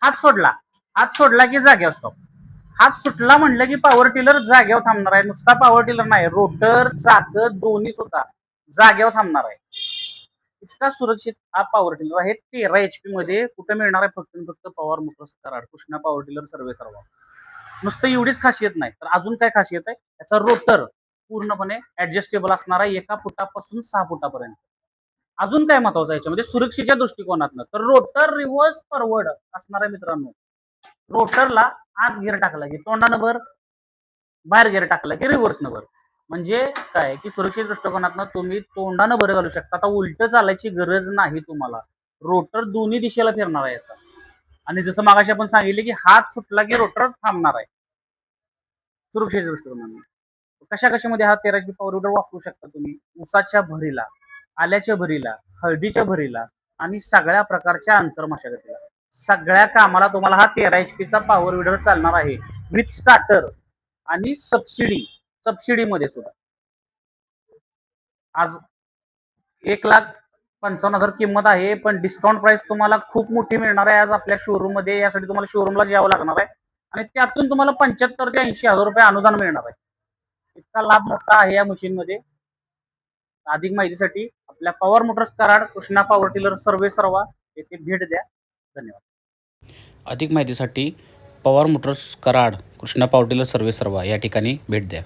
हात सोडला की जाग्यावर स्टॉप. हात सुटला म्हणलं की पॉवर टिलर जाग्यावर थांबणार आहे. नुसता पॉवर टिलर नाही, रोटर चाक दोन्ही सुद्धा जाग्यावर थांबणार आहे. इतका सुरक्षित हा पॉवर टिलर आहे. 13 HP मध्ये कुठे मिळणार आहे? फक्त power motors Karad, Krishna power tiller सर्वे सर्वा. नुसतं एवढीच खासियत नाही तर अजून काय खासियत आहे? याचा रोटर पूर्णपणे ऍडजस्टेबल असणार आहे, 1 फुटापासून 6 फुटापर्यंत. अजून काय महत्वाचं याच्यामध्ये सुरक्षेच्या दृष्टिकोनातनं, तर रोटर रिव्हर्स फॉरवर्ड असणार आहे मित्रांनो. रोटरला आत गिअर टाकला की तोंडानं भर, बाहेर गिअर टाकला की रिव्हर्स न भर. म्हणजे काय की सुरक्षित दृष्टिकोनातनं तुम्ही तोंडानं भर घालू शकता. आता उलट चालायची गरज नाही तुम्हाला. रोटर दोन्ही दिशेला फिरणार आहे याचा. आणि जसं मागाशी आपण सांगितले की हात सुटला की रोटर थांबणार आहे. सुरक्षेच्या दृष्टिकोनातून कशा कशामध्ये हा 13 HP पॉवर विडर वापरू शकता तुम्ही? ऊसाच्या भरीला, आल्याच्या भरीला, हळदीच्या भरीला आणि सगळ्या प्रकारच्या आंतरमशागतीला, सगळ्या कामाला तुम्हाला हा 13 HP चा पॉवर विडर चालणार आहे. विथ स्टार्टर आणि सबसिडीमध्ये सुद्धा. आज 1,55,000 किंमत आहे, पण डिस्काउंट प्राइस तुम्हाला खूप मोठी मिळणार आहे आज आपल्या शोरूम मध्ये. यासाठी तुम्हाला शोरूमला यावं लागणार आहे आणि त्यातून तुम्हाला 75 ते 80,000 रुपये अनुदान मिळणार आहे. इतका लाभ मोठा आहे या मशीन मध्ये. अधिक माहितीसाठी आपल्या power motors Karad, Krishna power tiller सर्वे सर्वा येथे भेट द्या. धन्यवाद. अधिक माहितीसाठी power motors Karad, Krishna power tiller सर्वे सर्वा या ठिकाणी भेट द्या.